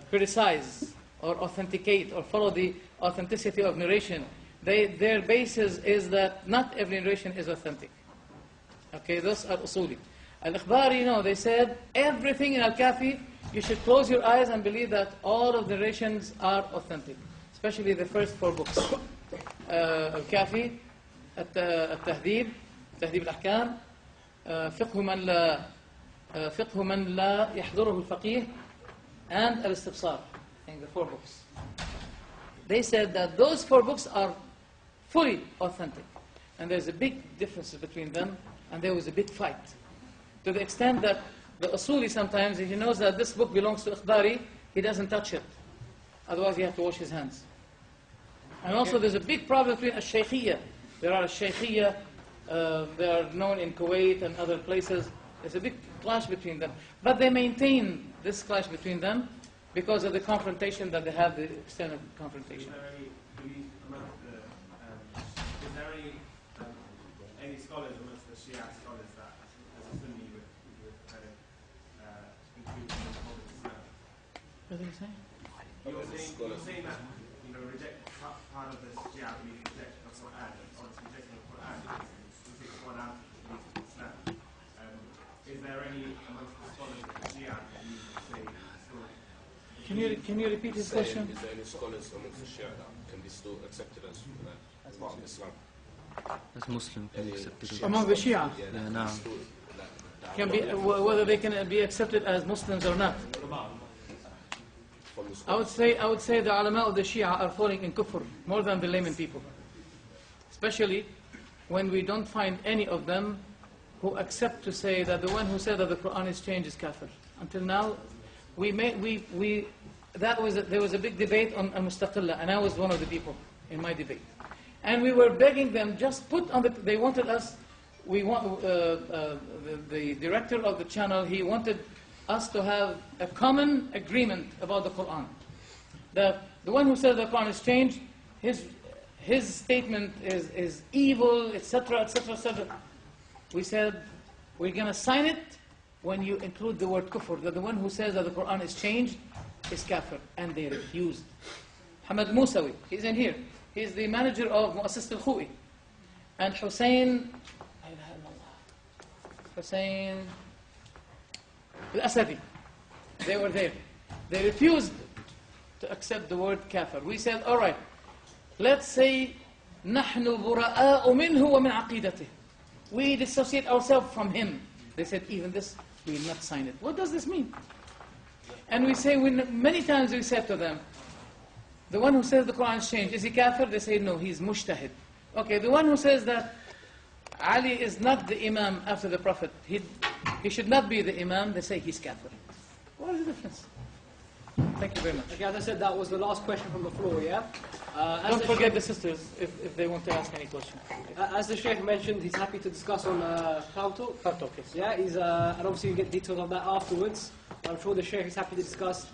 criticize or authenticate or follow the authenticity of narration, their basis is that not every narration is authentic. Okay, those are usuli. Al-Ikhbari, they said everything in Al-Kafi, you should close your eyes and believe that all of the narrations are authentic, especially the first 4 books. Al-Kafi, Al-Tahdhib, Tahdhib al-Ahkam, فقه من لا يحضره الفقيه, and Al-Istibsar, in the 4 books. They said that those 4 books are fully authentic. And there's a big difference between them, and there was a big fight. To the extent that the Usuli sometimes, if he knows that this book belongs to Ikhbari, he doesn't touch it. Otherwise he has to wash his hands. And also there's a big problem between Al-Shaykhiyya. There are Al-Shaykhiyya, they are known in Kuwait and other places. There's a big clash between them. But they maintain this clash between them because of the confrontation that they have, the external confrontation. Is there any scholars amongst the Shia scholars that, as a Sunni, you would kind of include in the Prophet Islam? What are you saying? You're saying that reject part of the Shia belief, rejection of Quran, and obviously rejection of Quran, you take one out of the belief of Islam. Is there any amongst the scholars of the Shia that you would say still? Can you repeat his question? Is there any scholars amongst the Shia that can be still accepted as part of Islam? As Muslim can be accepted. Among the Shia? Yeah, no. Can be, whether they can be accepted as Muslims or not. I would say the ulama of the Shia are falling in kufr more than the layman people. Especially when we don't find any of them who accept to say that the one who said that the Quran is changed is kafir. Until now, there was a big debate on Mustaqillah, and I was one of the people in my debate. And we were begging them, just put on they wanted us, the director of the channel, he wanted us to have a common agreement about the Quran. That the one who says the Quran is changed, his statement is evil, etc., etc., etc. We said, we're going to sign it when you include the word kufr, that the one who says that the Quran is changed is kafir. And they refused. Muhammad Moosa, he's in here. He's the manager of Mu'assasat al-Khu'i. And Hussein al-Asadi, they were there. They refused to accept the word kafir. We said, all right, let's say نحن براء منه ومن عقيدته. We dissociate ourselves from him. They said, even this, we will not sign it. What does this mean? And we say, many times we said to them, the one who says the Quran is changed, is he kafir? They say, no, he's mujtahid. Okay, the one who says that Ali is not the imam after the Prophet, he should not be the imam, they say he's kafir. What is the difference? Thank you very much. Okay, as I said, that was the last question from the floor, yeah? Don't forget the sisters if they want to ask any question. As the Sheikh mentioned, he's happy to discuss on Khawt Talk. Yes. Yeah, and obviously you get details of that afterwards. I'm sure the Sheikh is happy to discuss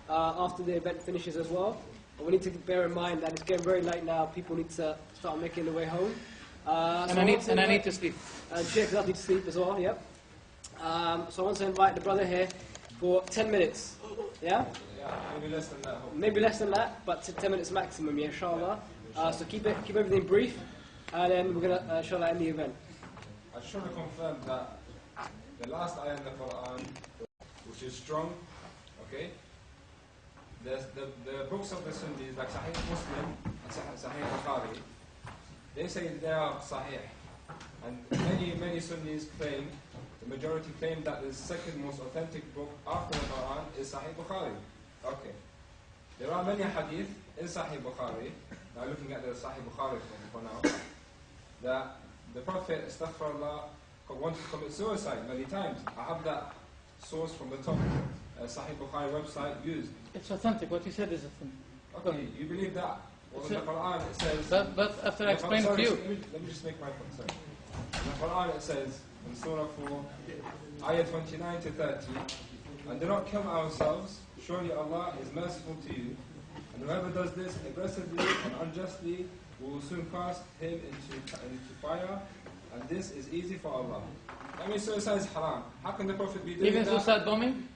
after the event finishes as well. But we need to bear in mind that it's getting very late now. People need to start making their way home. And I need to sleep. And Sheikh does need to sleep as well, yep. So I want to invite the brother here for 10 minutes. Yeah? Maybe less than that. Maybe less than that, but 10 minutes maximum, yeah, inshallah. So keep everything brief, and then we're going to, inshallah, end the event. I just want to confirm that the last ayah in the Quran, which is strong, okay? The books of the Sunnis, like Sahih Muslim and Sahih Bukhari, they say they are Sahih. And many Sunnis claim, the majority claim that the second most authentic book after the Quran is Sahih Bukhari. Okay. There are many hadith in Sahih Bukhari, now looking at the Sahih Bukhari for now, that the Prophet, astaghfirullah, wanted to commit suicide many times. I have that source from the top Sahih Bukhari website used. It's authentic, what you said is authentic. Okay, you believe that? Well, in the Quran it says... But after I explain it to you... Let me just make my point, sorry. In the Quran it says, in Surah 4, Ayah 29 to 30, and do not kill ourselves, surely Allah is merciful to you, and whoever does this aggressively and unjustly will soon cast him into fire, and this is easy for Allah. That means suicide is haram. How can the Prophet be doing Even that? suicide bombing?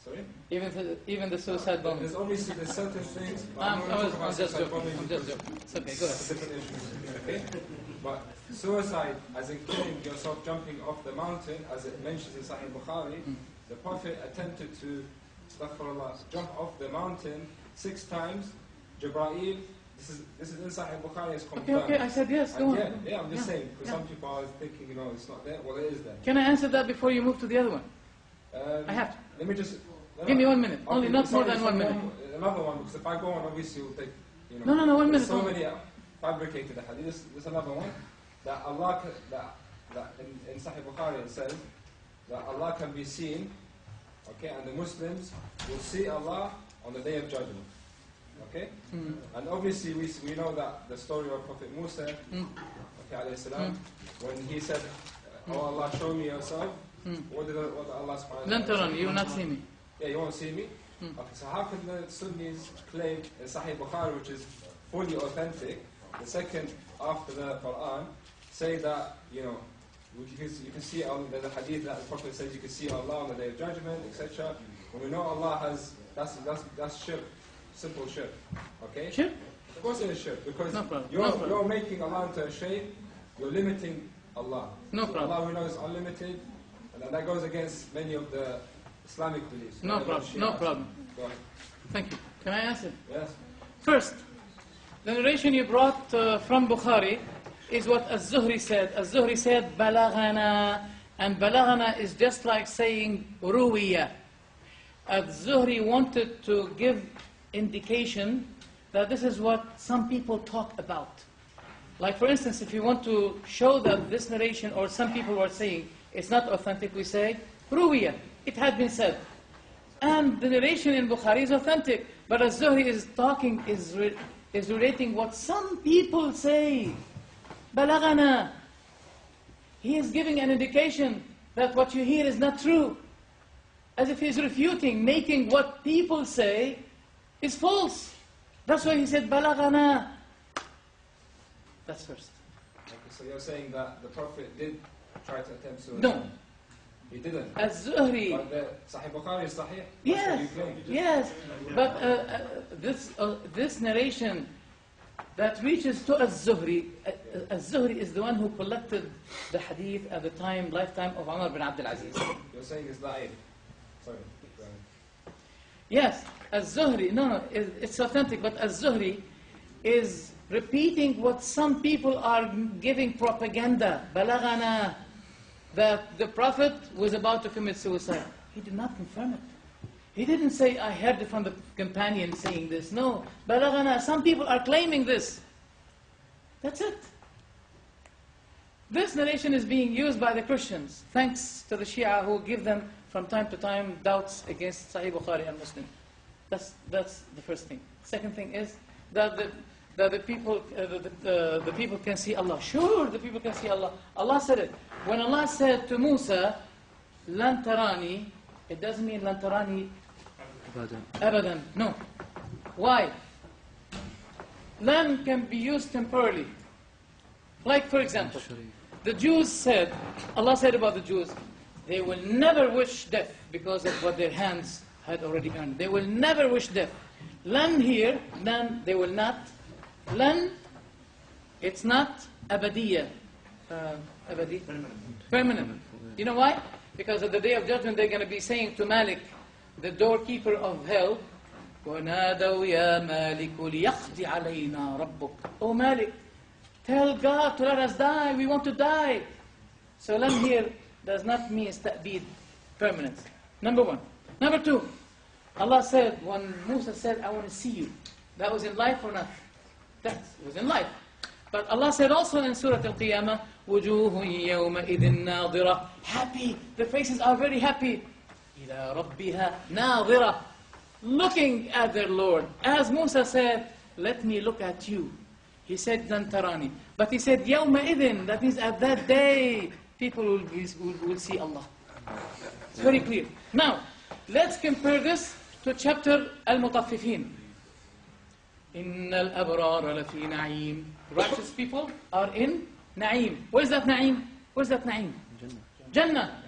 Sorry? Even the suicide bombing. There's obviously there's certain things. But I'm not talking about just suicide joking. bombing I'm just because joking. It's okay, go ahead. it's a different issue. Okay? But suicide, as in killing yourself, jumping off the mountain, as it mentions in Sahih Bukhari, the Prophet attempted to, astaghfirullah, jump off the mountain 6 times. Jibreel, this is in Sahih Bukhari, is confirmed. Okay, I said yes, go on. Yeah, I'm just saying, because Yeah. some people are thinking, it's not there. Well, it is there. Can I answer that before you move to the other one? I have to. Let me just... Give me 1 minute. Only Okay, not more sorry, than 1 minute. Another one, because if I go on, obviously you'll take... No, 1 minute. There's so many fabricated hadith. There's another one that Allah, that in Sahih Bukhari it says that Allah can be seen, okay, and the Muslims will see Allah on the Day of Judgment, okay. And obviously we know that the story of Prophet Moosa, okay, alayhi salam, when he said, "Oh Allah, show me yourself." What did Allah subhanahu wa ta'ala say? You will not see me. Yeah, you won't see me? Okay, so how can the Sunnis claim in Sahih Bukhari, which is fully authentic, the second after the Quran, say that, you can see Allah, there's a hadith that the Prophet says you can see Allah on the Day of Judgment, etc. When we know Allah has, that's shirk, simple shirk, okay? Shirk? Of course it is shirk, because No problem. you're making Allah into a shaykh, you're limiting Allah. No So problem. Allah we know is unlimited, and that goes against many of the Islamic beliefs. No problem. No problem. Go ahead. Thank you. Can I answer? Yes. First, the narration you brought from Bukhari is what Az-Zuhri said. Az-Zuhri said, Balaghana. And Balaghana is just like saying Ruwiya. Az-Zuhri wanted to give indication that this is what some people talk about. Like for instance, if you want to show that this narration or some people were saying it's not authentic, we say Ruwiya. It had been said. And the narration in Bukhari is authentic. But Az-Zuhri is talking, is relating what some people say. Balaghana. He is giving an indication that what you hear is not true. As if he is refuting, making what people say is false. That's why he said Balaghana. That's first. Okay, so you're saying that the Prophet did try to attempt suicide? No. He didn't? Az-Zuhri. But the Sahih Bukhari is Sahih? Yes, That's what you claim. yes. But this narration that reaches to Az-Zuhri, Az-Zuhri is the one who collected the hadith at the lifetime of Umar bin Abdul Aziz. You're saying it's Da'if? Sorry. Go ahead. Yes, Az-Zuhri, no, it's authentic, but Az-Zuhri is repeating what some people are giving propaganda, Balaghana, that the Prophet was about to commit suicide. He did not confirm it. He didn't say, I heard it from the companion saying this. No, Balaghana, some people are claiming this. That's it. This narration is being used by the Christians, thanks to the Shia who give them from time to time doubts against Sahih Bukhari and Muslim. That's the first thing. Second thing is that the people can see Allah. Sure, the people can see Allah. Allah said it. When Allah said to Moosa, "Lan tarani," it doesn't mean "Lan tarani abadan." No. Why? Lan can be used temporarily. Like for example, the Jews said, Allah said about the Jews, they will never wish death because of what their hands had already earned. They will never wish death. Lan here, lan, they will not. Lan, it's not abadiyya. Abadi? Permanent. You know why? Because at the Day of Judgment they're going to be saying to Malik, the doorkeeper of hell, وَنَادَوْا يَا مَالِكُ لِيَقْضِ عَلَيْنَا رَبُّكَ. Oh Malik, tell God to let us die, we want to die. So lan here does not mean ta'bid, permanence. Number one. Number two, Allah said, when Moosa said, I want to see you, that was in life or not? That was in life. But Allah said also in Surah Al-Qiyamah, وُجُوهٌ يَوْمَئِذٍ نَاظِرَةٌ. Happy, the faces are very happy. إِلَىٰ رَبِّهَا نَاظِرَةٌ. Looking at their Lord. As Moosa said, let me look at you. He said, لَن تَرَانِي. But he said, يَوْمَئِذٍ. That means at that day, people will see Allah. It's very clear. Now, let's compare this to chapter Al-Mutaffifin. إِنَّ الْأَبْرَارَ لَفِي نَعِيمٍ. Righteous people are in Na'im. Where's that Na'im? Where's that Na'im? Jannah.